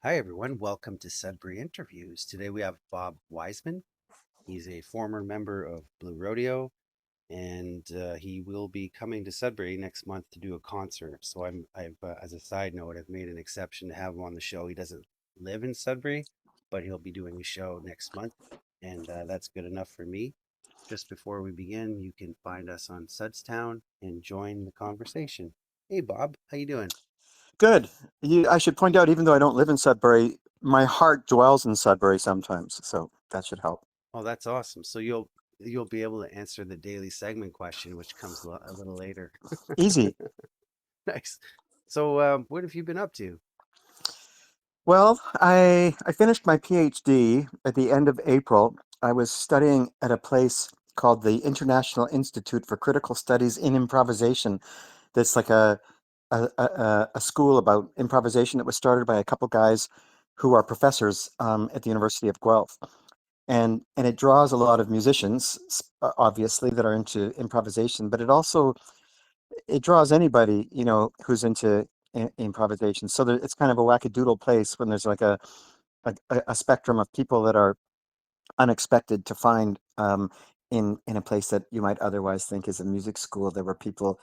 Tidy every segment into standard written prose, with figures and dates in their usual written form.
Hi, everyone. Welcome to Sudbury Interviews. Today we have Bob Wiseman. He's a former member of Blue Rodeo, and he will be coming to Sudbury next month to do a concert. So as a side note, I've made an exception to have him on the show. He doesn't live in Sudbury, but he'll be doing a show next month, and that's good enough for me. Just before we begin, you can find us on Sudstown and join the conversation. Hey, Bob, how you doing? Good. I should point out, even though I don't live in Sudbury, my heart dwells in Sudbury sometimes, so that should help. Oh, that's awesome. So you'll be able to answer the daily segment question, which comes a little later. Easy. Nice. So, what have you been up to? Well, I finished my PhD at the end of April. I was studying at a place called the International Institute for Critical Studies in Improvisation. That's like a school about improvisation that was started by a couple guys who are professors at the University of Guelph. And it draws a lot of musicians, obviously, that are into improvisation, but it draws anybody, who's into improvisation. So it's kind of a wackadoodle place when there's like a spectrum of people that are unexpected to find in a place that you might otherwise think is a music school. There were people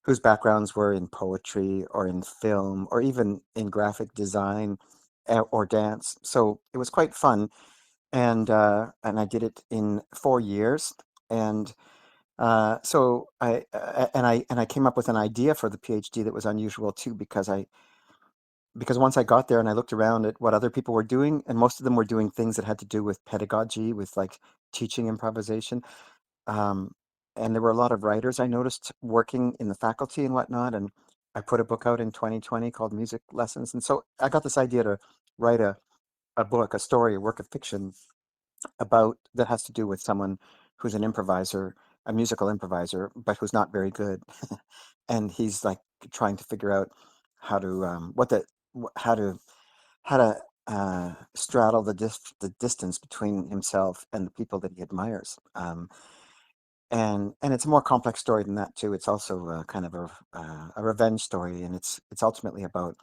whose backgrounds were in poetry or in film or even in graphic design or dance. So it was quite fun, and I did it in 4 years. And so I came up with an idea for the PhD that was unusual too, because once I got there and I looked around at what other people were doing, and most of them were doing things that had to do with pedagogy, with like teaching improvisation. Um, and there were a lot of writers I noticed working in the faculty and whatnot. And I put a book out in 2020 called Music Lessons. And so I got this idea to write a book, a story, a work of fiction about that has to do with someone who's an improviser, a musical improviser, but who's not very good, and he's like trying to figure out how to what the how to straddle the distance between himself and the people that he admires. And it's a more complex story than that too. It's also kind of a revenge story, and it's ultimately about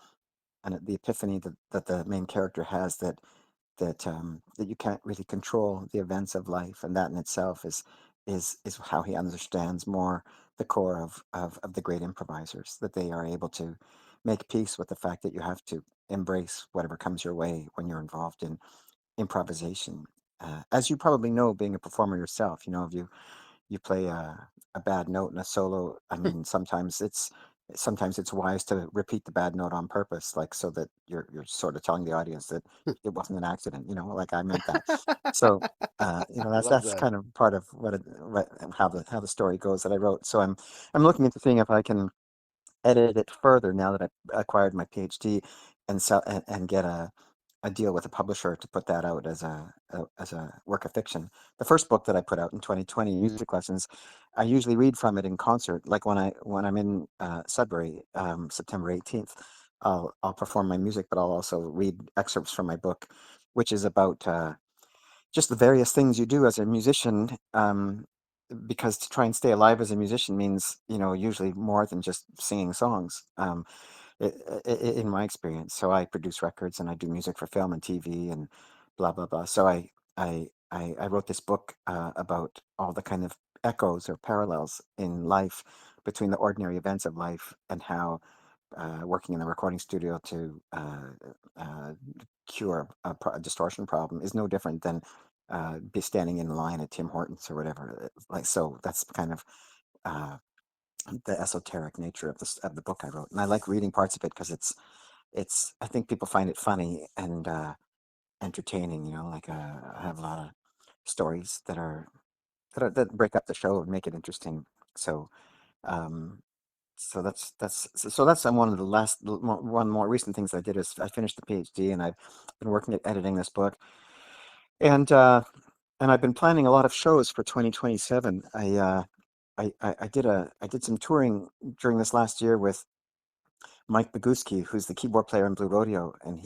the epiphany that the main character has that you can't really control the events of life, and that in itself is how he understands more the core of the great improvisers, that they are able to make peace with the fact that you have to embrace whatever comes your way when you're involved in improvisation. As you probably know, being a performer yourself, if you play a bad note in a solo, I mean, sometimes it's wise to repeat the bad note on purpose, like so that you're sort of telling the audience that it wasn't an accident, like I meant that. So I love that's that. kind of part of how the story goes that I wrote. So I'm looking into seeing if I can edit it further now that I've acquired my PhD, and and get a deal with a publisher to put that out as a work of fiction. The first book that I put out in 2020, Music Lessons, I usually read from it in concert. Like when I'm in Sudbury, September 18th, I'll perform my music, but I'll also read excerpts from my book, which is about just the various things you do as a musician. Because to try and stay alive as a musician means, usually more than just singing songs. In my experience. So I produce records and I do music for film and TV and blah blah blah. So I wrote this book about all the kind of echoes or parallels in life between the ordinary events of life and how working in the recording studio to uh, cure a distortion problem is no different than be standing in line at Tim Hortons or whatever. Like so, that's kind of uh, the esoteric nature of the book I wrote, and I like reading parts of it because it's I think people find it funny and entertaining. Like I have a lot of stories that break up the show and make it interesting. So um, so that's one of the one more recent things I did is I finished the PhD, and I've been working at editing this book, and uh, and I've been planning a lot of shows for 2027. I did some touring during this last year with Mike Boguski, who's the keyboard player in Blue Rodeo, and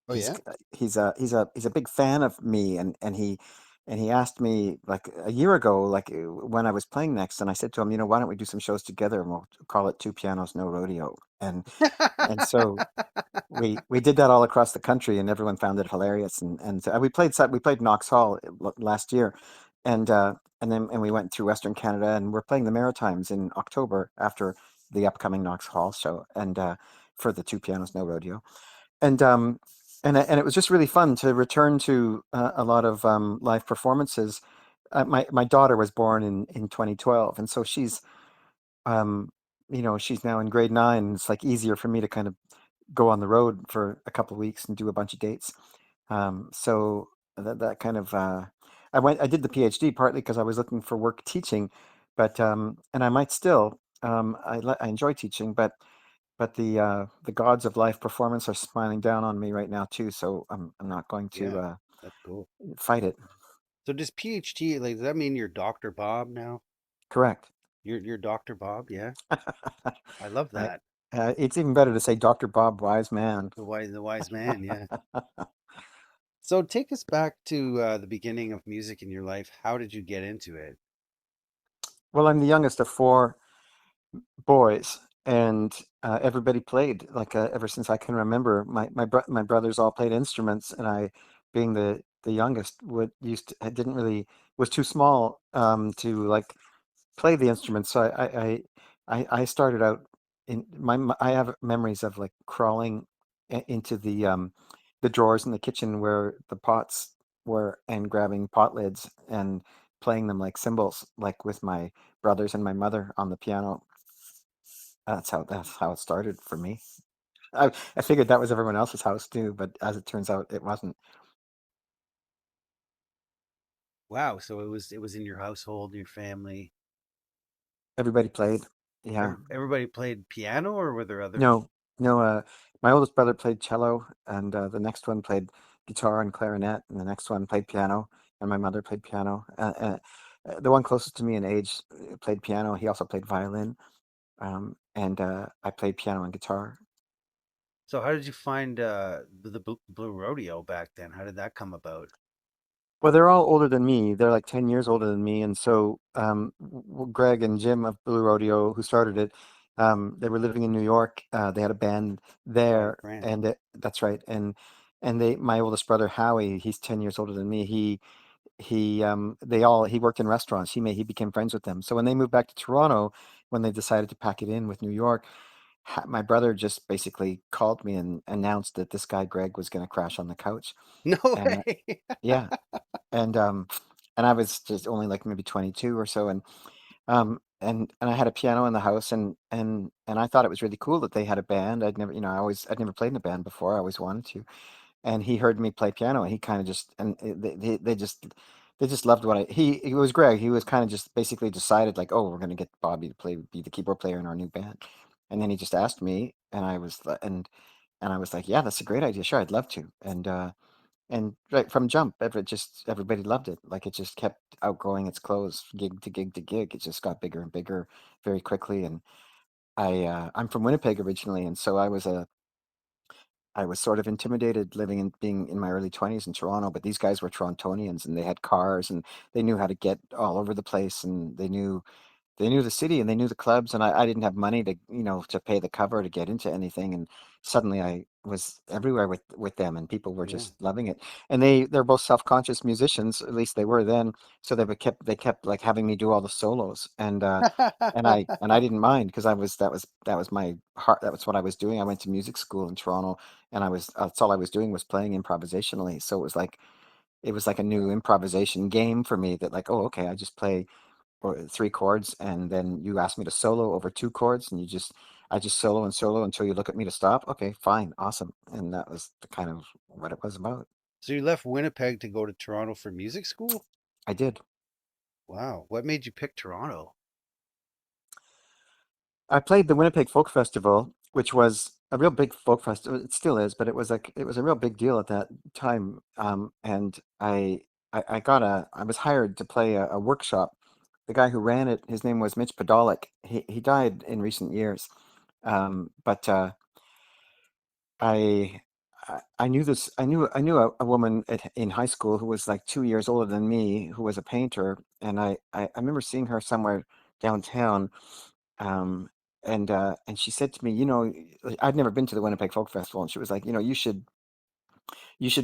Oh he's yeah. he's a big fan of me, and he and he asked me like a year ago, like when I was playing next, and I said to him, why don't we do some shows together and we'll call it Two Pianos, No Rodeo. And so we did that all across the country, and everyone found it hilarious. And we played Knox Hall last year, and we went through Western Canada, and we're playing the Maritimes in October after the upcoming Knox Hall show, and for the Two Pianos No Rodeo, and it was just really fun to return to a lot of live performances. My daughter was born in 2012, and so um, she's now in grade 9. And it's like easier for me to kind of go on the road for a couple of weeks and do a bunch of dates. So that kind of I did the PhD partly because I was looking for work teaching, but and I might still I enjoy teaching, but the gods of live performance are smiling down on me right now too. So I'm not going to Yeah, that's cool. fight it. So does PhD, like, does that mean you're Dr. Bob now? Correct. You're Dr. Bob, yeah. I love I, that. it's even better to say Dr. Bob Wiseman. The wise man, yeah. So take us back to the beginning of music in your life. How did you get into it? Well, I'm the youngest of four boys, and everybody played like ever since I can remember. My brothers all played instruments, and I, being the youngest, would used to, I didn't really was too small to like play the instruments. So I started out I have memories of like crawling into the drawers in the kitchen where the pots were, and grabbing pot lids and playing them like cymbals, like with my brothers and my mother on the piano. That's how it started for me. I figured that was everyone else's house too, but as it turns out, it wasn't. Wow, so it was in your household, your family. Everybody played. Yeah. Everybody played piano, or were there other? No, no. My oldest brother played cello, and the next one played guitar and clarinet, and the next one played piano, and my mother played piano. The one closest to me in age played piano. He also played violin, and I played piano and guitar. So how did you find the Blue Rodeo back then? How did that come about? Well, they're all older than me. They're like 10 years older than me. And so Greg and Jim of Blue Rodeo, who started it, they were living in New York. They had a band Grand, there, grand. and that's right. And my oldest brother Howie, he's 10 years older than me. He worked in restaurants. He became friends with them. So when they moved back to Toronto, when they decided to pack it in with New York, my brother just basically called me and announced that this guy Greg was going to crash on the couch. No And way. yeah, and um and I was just only like maybe 22 or so, and I had a piano in the house, and I thought it was really cool that they had a band. I'd never played in a band before. I always wanted to, and he heard me play piano, and he kind of just and they just loved what he was Greg. He was kind of just basically decided like, oh, we're gonna get Bobby to be the keyboard player in our new band, and then he just asked me, and I was like, yeah, that's a great idea. Sure, I'd love to, and right from jump, everybody loved it. Like it just kept outgrowing its clothes, gig to gig to gig. It just got bigger and bigger very quickly. And I'm from Winnipeg originally, and so I was sort of intimidated living and being in my early 20s in Toronto. But these guys were Torontonians, and they had cars, and they knew how to get all over the place, and they knew the city, and they knew the clubs, and I didn't have money to pay the cover to get into anything, and suddenly I was everywhere with them, and people were Yeah. just loving it. And they're both self-conscious musicians, at least they were then, so they kept like having me do all the solos, and I didn't mind because that was my heart. That was what I was doing. I went to music school in Toronto, and that's all I was doing was playing improvisationally. So it was like a new improvisation game for me, that like, oh, okay, I just play or three chords, and then you ask me to solo over two chords, and I just solo and solo until you look at me to stop. Okay, fine, awesome. And that was the kind of what it was about. So you left Winnipeg to go to Toronto for music school? I did. Wow. What made you pick Toronto? I played the Winnipeg Folk Festival, which was a real big folk festival. It still is, but it was a real big deal at that time. And I was hired to play a workshop. The guy who ran it, his name was Mitch Podolak. He died in recent years. But I I knew this. I knew a woman in high school who was like 2 years older than me, who was a painter, and I remember seeing her somewhere downtown. Um, and she said to me, I'd never been to the Winnipeg Folk Festival, and she was like, you should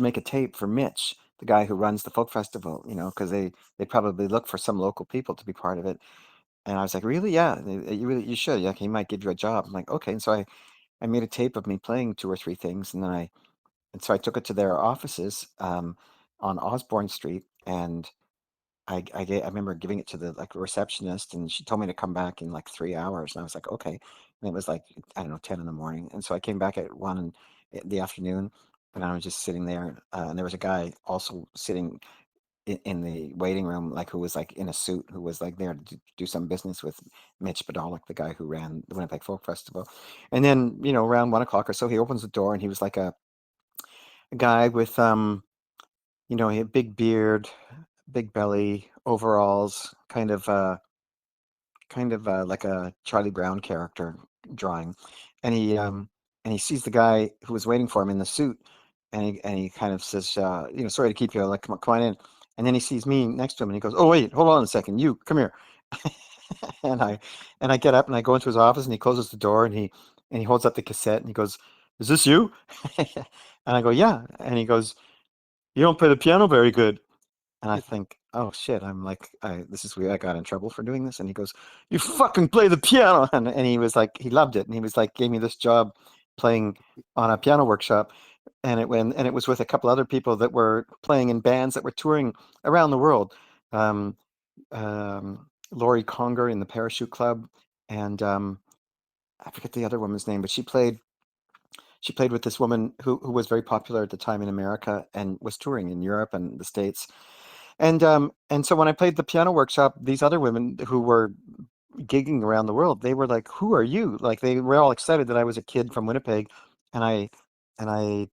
make a tape for Mitch, the guy who runs the folk festival, because they probably look for some local people to be part of it. And I was like, really? Yeah, you should. Yeah, he might give you a job. I'm like, okay. And so I made a tape of me playing two or three things, and so I took it to their offices on Osborne Street, and I remember giving it to the like receptionist, and she told me to come back in like 3 hours, and I was like, okay. And it was like, I don't know, 10 in the morning, and so I came back at 1 in the afternoon, and I was just sitting there, and there was a guy also sitting in the waiting room, like who was like in a suit, who was like there to do some business with Mitch Badalick, the guy who ran the Winnipeg Folk Festival. And then, around 1 o'clock or so, he opens the door, and he was like a guy with he had big beard, big belly, overalls, kind of like a Charlie Brown character drawing. And he sees the guy who was waiting for him in the suit, and he kind of says, sorry to keep you, like, come on in. And then he sees me next to him, and he goes, "Oh, wait, hold on a second, you come here." and I and I get up, and I go into his office, and he closes the door, and he holds up the cassette, and he goes, "Is this you?" And I go, "Yeah." And he goes, "You don't play the piano very good." And I think, oh shit, I'm like, this is weird. I got in trouble for doing this. And he goes, "You fucking play the piano." And he was like, he loved it. And he was like, gave me this job playing on a piano workshop. And it was with a couple other people that were playing in bands that were touring around the world. Um, Laurie Conger in the Parachute Club. And I forget the other woman's name, but she played with this woman who was very popular at the time in America and was touring in Europe and the States. And so when I played the piano workshop, these other women who were gigging around the world, they were like, "Who are you?" Like they were all excited that I was a kid from Winnipeg, and I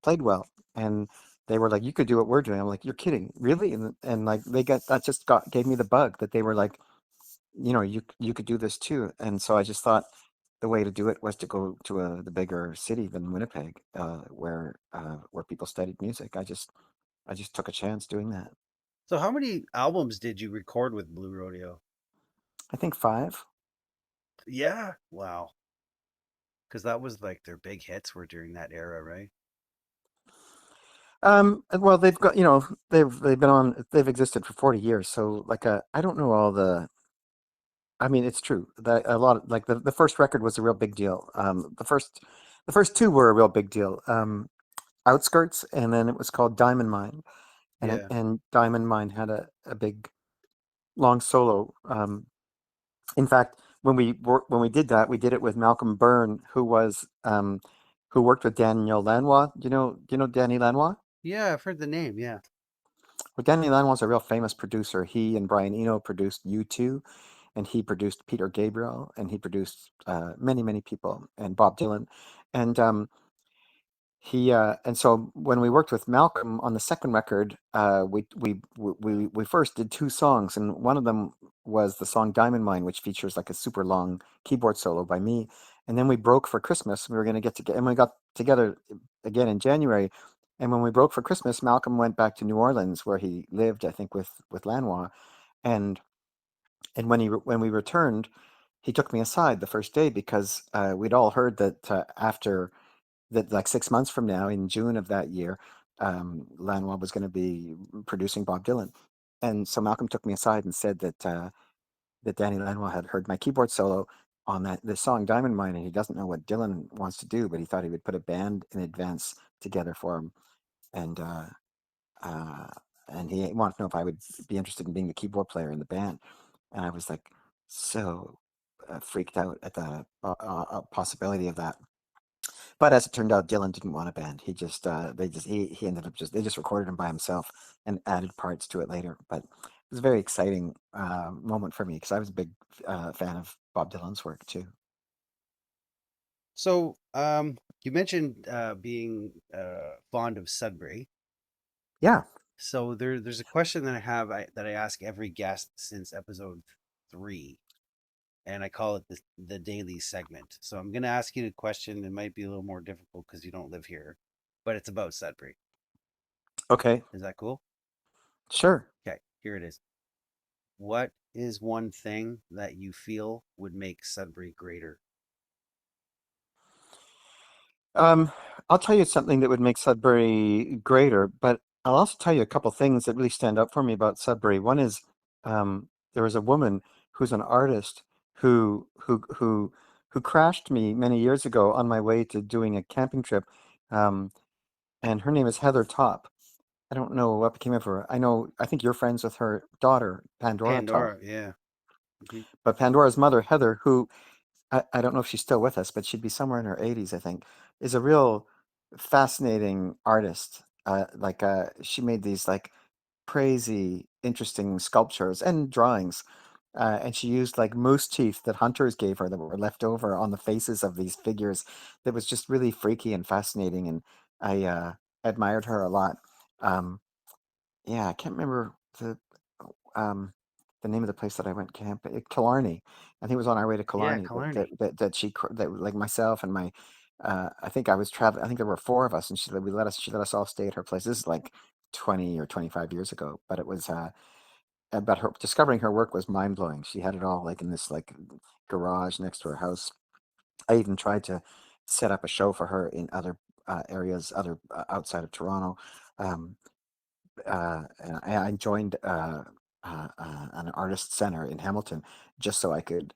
played well. And they were like, "You could do what we're doing." I'm like, "You're kidding, really?" And like they got that just got gave me the bug that they were like, you could do this too. And so I just thought the way to do it was to go to the bigger city than Winnipeg, where people studied music. I just took a chance doing that. So, how many albums did you record with Blue Rodeo? I think five. Yeah, wow. Because that was like their big hits were during that era, right? Well, they've got, they've been on, they've existed for 40 years. So like, I don't know all I mean, it's true that a lot of, like the first record was a real big deal. The first two were a real big deal. Outskirts, and then it was called Diamond Mine, Yeah. and Diamond Mine had a big long solo. In fact, when we did that, we did it with Malcolm Byrne, who worked with Daniel Lanois. Do you know Danny Lanois? Yeah, I've heard the name. Yeah. Well, Danny Lanois a real famous producer. He and Brian Eno produced U2, and he produced Peter Gabriel, and he produced many, many people, and Bob Dylan. And so when we worked with Malcolm on the second record, we first did two songs, and one of them was the song Diamond Mine, which features like a super long keyboard solo by me. And then we broke for Christmas. We were going to get together, and we got together again in January. And when we broke for Christmas, Malcolm went back to New Orleans, where he lived, I think, with Lanois. And when we returned, he took me aside the first day because we'd all heard that after that, like 6 months from now, in June of that year, Lanois was going to be producing Bob Dylan. And so Malcolm took me aside and said that Danny Lanois had heard my keyboard solo on this song Diamond Mine, and he doesn't know what Dylan wants to do, but he thought he would put a band in advance together for him, and uh, and he wanted to know if I would be interested in being the keyboard player in the band. And I was like so freaked out at the possibility of that. But as it turned out, Dylan didn't want a band. He ended up they just recorded him by himself and added parts to it later. But it was a very exciting moment for me because I was a big fan of Bob Dylan's work too. So, you mentioned being fond of Sudbury. Yeah. So there's a question that I ask every guest since episode 3, and I call it the daily segment. So I'm gonna ask you a question. It might be a little more difficult because you don't live here. but it's about Sudbury. Okay, Is that cool? sure. Okay, here it is. What is one thing that you feel would make Sudbury greater? Um, I'll tell you something that would make Sudbury greater, but I'll also tell you a couple things that really stand out for me about Sudbury. One is there was a woman who's an artist who crashed me many years ago on my way to doing a camping trip, um, and her name is Heather Top. I don't know what became of her. I think you're friends with her daughter, Pandora Top, Pandora, yeah. Hmm. but Pandora's mother, Heather, who I don't know if she's still with us, but she'd be somewhere in her 80s, I think, is a real fascinating artist. She made these like crazy, interesting sculptures and drawings. And she used like moose teeth that hunters gave her that were left over on the faces of these figures. That was just really freaky and fascinating. And I admired her a lot. Um, yeah, I can't remember um, the name of the place that I went camping, Killarney. I think it was on our way to Yeah, Killarney Killarney. that like myself and my I think I was traveling. I think there were four of us, and she let us all stay at her place. This is like 20 or 25 years ago, but it was but her discovering her work was mind blowing. She had it all like in this like garage next to her house. I even tried to set up a show for her in other areas, other outside of Toronto. Um, and I joined an artist center in Hamilton just so I could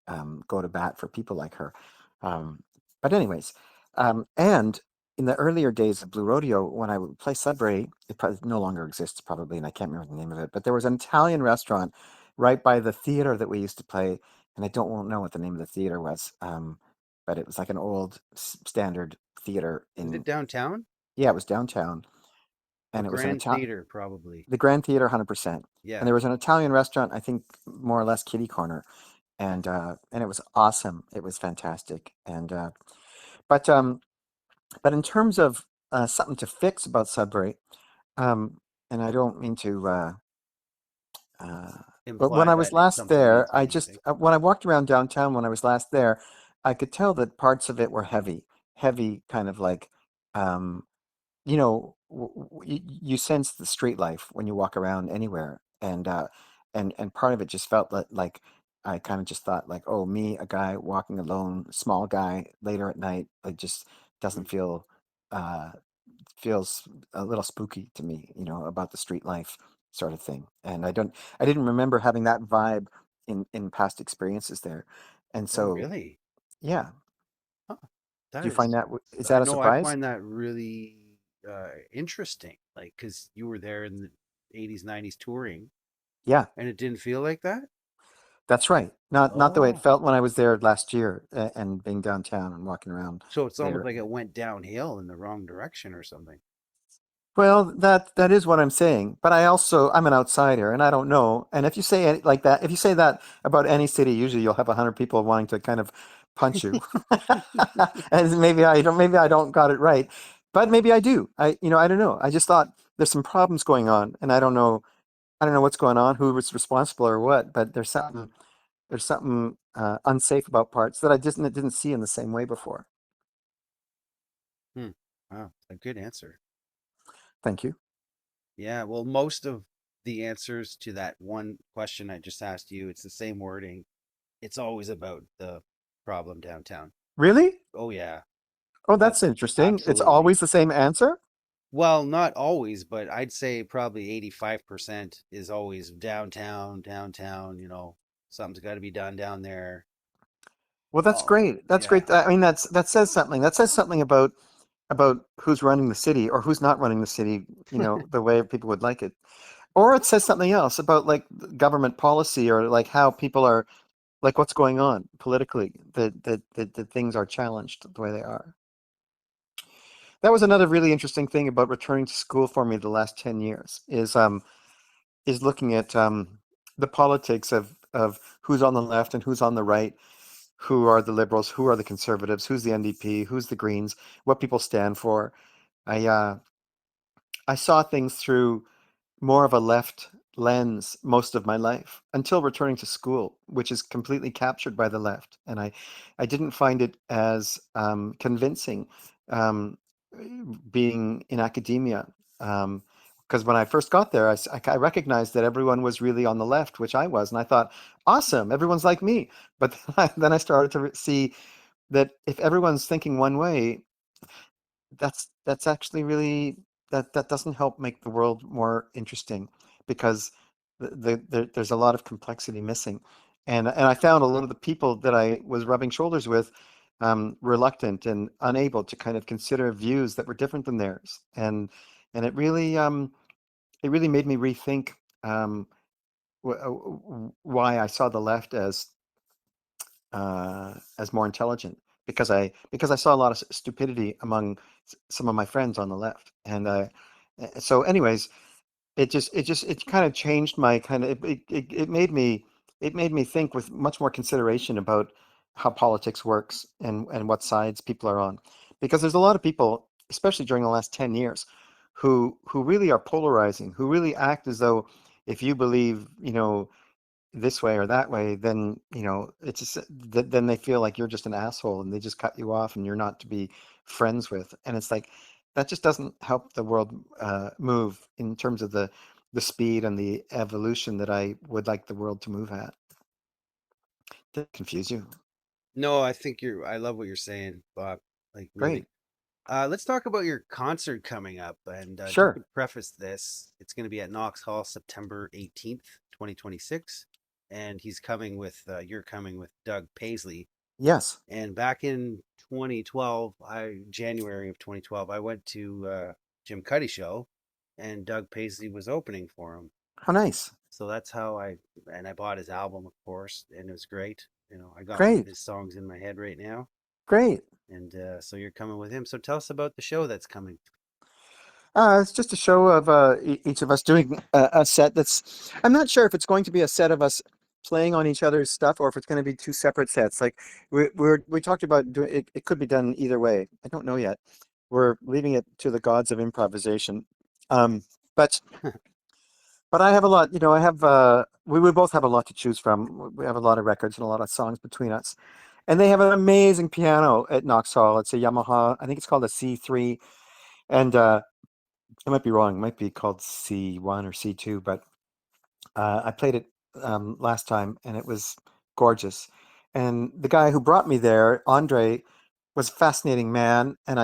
go to bat for people like her. Um, but anyways, and in the earlier days of Blue Rodeo, when I would play Sudbury, it probably no longer exists probably, and I can't remember the name of it. But there was an Italian restaurant right by the theater that we used to play, and I don't won't know what the name of the theater was. But it was like an old standard theater Is it in, downtown? yeah, it was downtown, The and it was an Grand Italian. Theater, probably. The Grand Theater, 100%. And Yeah. there was an Italian restaurant, I think more or less kitty corner, and it was awesome. It was fantastic. But but in terms of something to fix about Sudbury, um, and I don't mean to. Uh, but when Imply I was that it's last something there, needs to be fixed. when I walked around downtown when I was last there, I could tell that parts of it were heavy, heavy, kind of like um, you sense the street life when you walk around anywhere, and part of it just felt like I kind of just thought like, oh, me, a guy walking alone, small guy, later at night, it just Mm. doesn't feel uh feels a little spooky to me, about the street life sort of thing. And I didn't remember having that vibe in past experiences there, and Oh, so really? yeah. Huh. Do That you find is, that is I that a know I surprise? find that really interesting. Like, because you were there in the 80s, 90s touring, Yeah. and it didn't feel like that. That's right. Not the way it Oh, felt when I was there last year, and being downtown and walking around so it's almost there. like it went downhill in the wrong direction or something. Well, that is what I'm saying. But I'm an outsider and I don't know. And if you say like that, if you say that about any city, usually you'll have 100 people wanting to kind of punch you. And maybe I don't got it right, but maybe I do. I don't know. I just thought there's some problems going on, and I don't know what's going on, who was responsible or what. But there's something unsafe about parts that I just didn't see in the same way before. Hmm. Wow, a good answer. Thank you. Yeah, well, most of the answers to that one question I just asked you, it's the same wording. It's always about the problem downtown. Really? Oh yeah, Oh, that's interesting. It's absolutely. always the same answer? Well, not always, but I'd say probably 85% is always downtown, downtown, something's got to be done down there. Well, that's Oh, great. That's yeah. great. I mean, that says something. That says something about who's running the city or who's not running the city, the way people would like it. Or it says something else about like government policy or like how people are like what's going on politically, that things are challenged the way they are. That was another really interesting thing about returning to school for me the last 10 years is looking at the politics of who's on the left and who's on the right, who are the liberals, who are the conservatives, who's the NDP, who's the Greens, what people stand for. I saw things through more of a left lens most of my life until returning to school, which is completely captured by the left, and I didn't find it as convincing. Um, being in academia. Um, because when I first got there, I recognized that everyone was really on the left, which I was, and I thought, awesome, everyone's like me. But then I started to see that if everyone's thinking one way, that's actually really that doesn't help make the world more interesting because there's a lot of complexity missing. And I found a lot of the people that I was rubbing shoulders with reluctant and unable to kind of consider views that were different than theirs. And it really made me rethink um, why I saw the left as more intelligent because I saw a lot of stupidity among some of my friends on the left. And so, anyways, it kind of changed my kind of it made me think with much more consideration about how politics works and what sides people are on, because there's a lot of people, especially during the last 10 years, who really are polarizing, who really act as though if you believe, this way or that way, then it's just then they feel like you're just an asshole and they just cut you off and you're not to be friends with. And it's like that just doesn't help the world move in terms of the speed and the evolution that I would like the world to move at. Did I confuse you? No, I think I love what you're saying, Bob. Like really. Great. Let's talk about your concert coming up. And just Sure. to preface this, it's going to be at Knox Hall September 18th, 2026. And you're coming with Doug Paisley. Yes. And back in 2012, January of 2012, I went to Jim Cuddy show, and Doug Paisley was opening for him. How nice. So that's how I bought his album, of course, and it was great. I got one of Great. his songs in my head right now, Great. and so you're coming with him. So tell us about the show that's coming. It's just a show of each of us doing a set that's, I'm not sure if it's going to be a set of us playing on each other's stuff or if it's going to be two separate sets. Like we talked about doing it, it could be done either way. I don't know yet. We're leaving it to the gods of improvisation. Um, but but I have a lot, I have we would both have a lot to choose from. We have a lot of records and a lot of songs between us. And they have an amazing piano at Knox Hall. It's a Yamaha, I think it's called a C3. And I might be wrong. It might be called C1 or C2, but I played it last time and it was gorgeous. And the guy who brought me there, Andre, was a fascinating man, and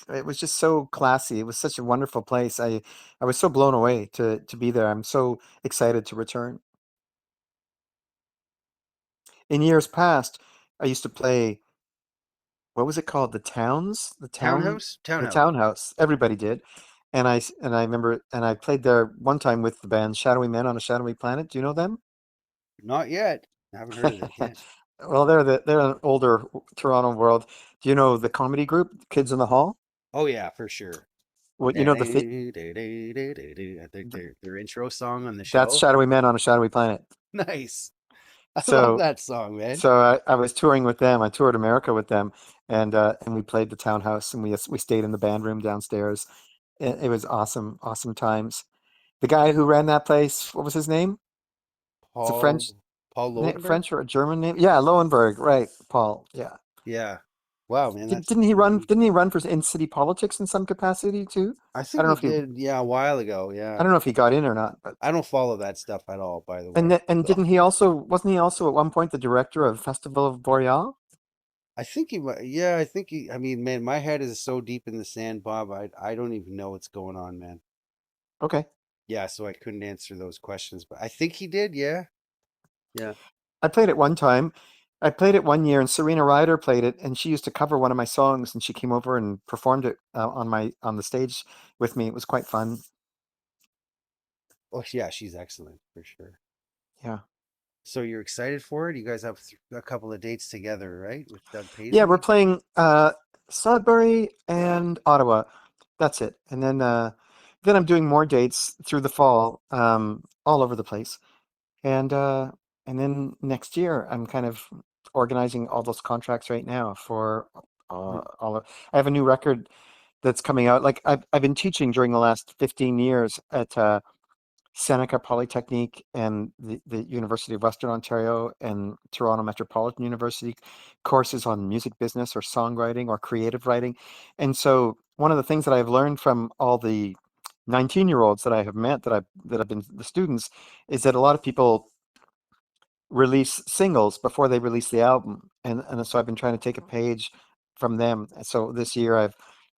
it was just so classy. It was such a wonderful place. I was so blown away to be there. I'm so excited to return. In years past, I used to play, what was it called? Townhouse, The Townhouse. townhouse. Everybody did. And I remember, and I played there one time with the band Shadowy Men on a Shadowy Planet. Do you know them? Not yet. I haven't heard of it yet. Well, they're an older Toronto world. Do you know the comedy group Kids in the Hall? Oh yeah, for sure. Well, you know I think their intro song on the that's show. Shadowy Men on a Shadowy Planet. Nice. I love So that song, man. so I was touring with them. I toured America with them, and we played the townhouse, and we stayed in the band room downstairs. It was awesome, awesome times. The guy who ran that place, what was his name? It's a Paul Paul Lodenberg. French or a German name? Yeah, Lowenberg, right, Paul. Yeah. Yeah. Wow, man, that's Didn't he really run? neat. Didn't he run for in city politics in some capacity too? I I think don't know he if he. did, yeah, a while ago. I Yeah. don't know if he got in or not, but I don't follow that stuff at all, by the way. and didn't he also wasn't he also at one point the director of Festival of Boreal? I think he might, yeah, I think I mean, man, my head is so deep in the sand, Bob. I don't even know what's going on, man. Okay. Yeah, so I couldn't answer those questions, but I think he did, yeah. Yeah. I played it one time. I played it one year, and Serena Ryder played it, and she used to cover one of my songs, and she came over and performed it on the stage with me. It was quite fun. Oh, yeah, she's excellent for sure. Yeah. So you're excited for it? You guys have a couple of dates together, right? With Doug Yeah, we're Paisley? playing Sudbury and Ottawa. That's it. And then I'm doing more dates through the fall, all over the place. And uh and then next year I'm kind of organizing all those contracts right now for all of I have a new record that's coming out. Like I've been teaching during the last 15 years at Seneca Polytechnique and the University of Western Ontario and Toronto Metropolitan University courses on music business or songwriting or creative writing. And so one of the things that I've learned from all the 19-year-olds that I have met that have been the students is that a lot of people release singles before they release the album. And so I've been trying to take a page from them. So this year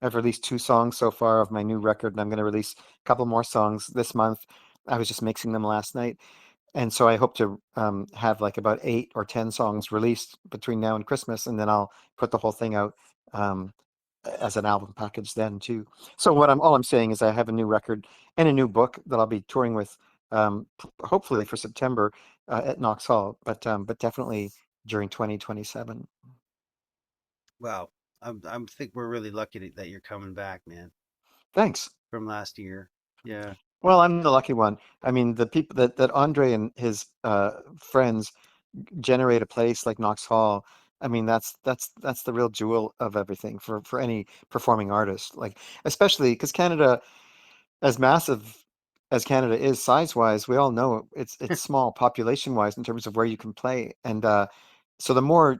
I've released two songs so far of my new record, and I'm going to release a couple more songs this month. I was just mixing them last night. And so I hope to have like about 8 or 10 songs released between now and Christmas, and then I'll put the whole thing out um, as an album package then too. So all I'm saying is I have a new record and a new book that I'll be touring with, hopefully for September at Knox Hall, but definitely during 2027. Wow. I'm think we're really lucky that you're coming back, man, Thanks. from last year. Yeah. Well, I'm the lucky one. I mean, the people that Andre and his friends generate a place like Knox Hall. I mean, that's the real jewel of everything for any performing artist. Like, especially because Canada, as massive as Canada is size-wise, we all know it's small population-wise in terms of where you can play. And so the more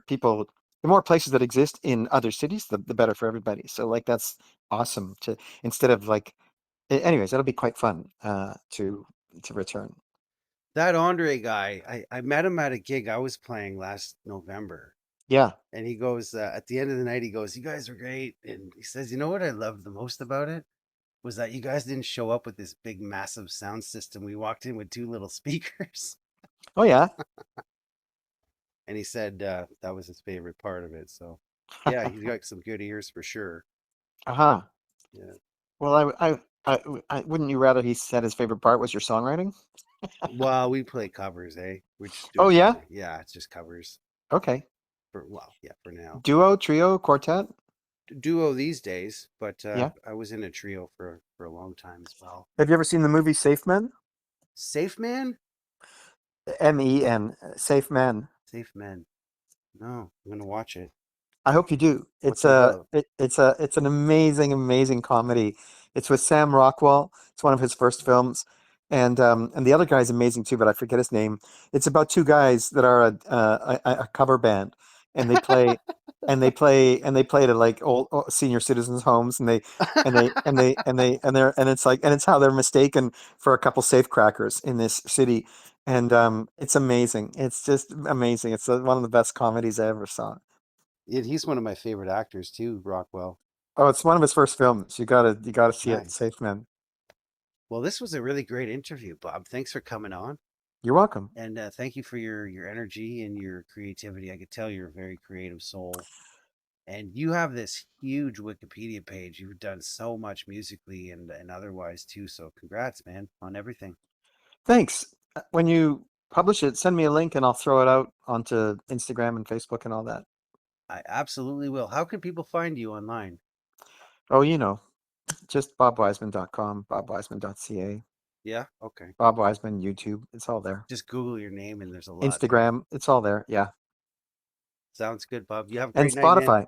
places that exist in other cities, the better for everybody. So like that's awesome to instead of like anyways, that'll be quite fun to return. That Andre guy, I met him at a gig I was playing last November. Yeah. And he goes, at the end of the night, he goes, "You guys are great." And he says, "You know what I loved the most about it? Was that you guys didn't show up with this big, massive sound system. We walked in with two little speakers." Oh yeah. And he said that was his favorite part of it. So, yeah, he's got some good ears for sure. Uh-huh. Yeah. Well, wouldn't you rather he said his favorite part was your songwriting? Well, we play covers, eh? We're just Oh doing yeah? yeah, it's just covers Okay. for, well, yeah, for now. Duo, trio, quartet? Duo these days, but Yeah. I was in a trio for a long time as well. Have you ever seen the movie Safe Men? Safe Man? MEN, Safe Men. Safe Men. No, I'm gonna watch it. I hope you do. What's it about? It's an amazing, amazing comedy. It's with Sam Rockwell. It's one of his first films, and the other guy's amazing too, but I forget his name. It's about two guys that are a cover band, and they play to like old senior citizens' homes, and it's how they're mistaken for a couple safecrackers in this city, and it's amazing. It's just amazing. It's one of the best comedies I ever saw. He's one of my favorite actors too, Rockwell. Oh, it's one of his first films. You gotta see it. Nice. Safe Man. Well, this was a really great interview, Bob. Thanks for coming on, You're welcome. and thank you for your energy and your creativity. I could tell you're a very creative soul, and you have this huge Wikipedia page. You've done so much musically and otherwise too. So, congrats, man, on everything. Thanks. When you publish it, send me a link and I'll throw it out onto Instagram and Facebook and all that. I absolutely will. How can people find you online? Oh, just bobwiseman.com, bobwiseman.ca, Yeah. Okay. Bob Wiseman, YouTube. It's all there. Just Google your name, and there's a lot there. Instagram. It's all there. Yeah. Sounds good, Bob. You have a And great night, man. Spotify.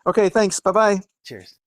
Okay, thanks. Bye bye. Cheers.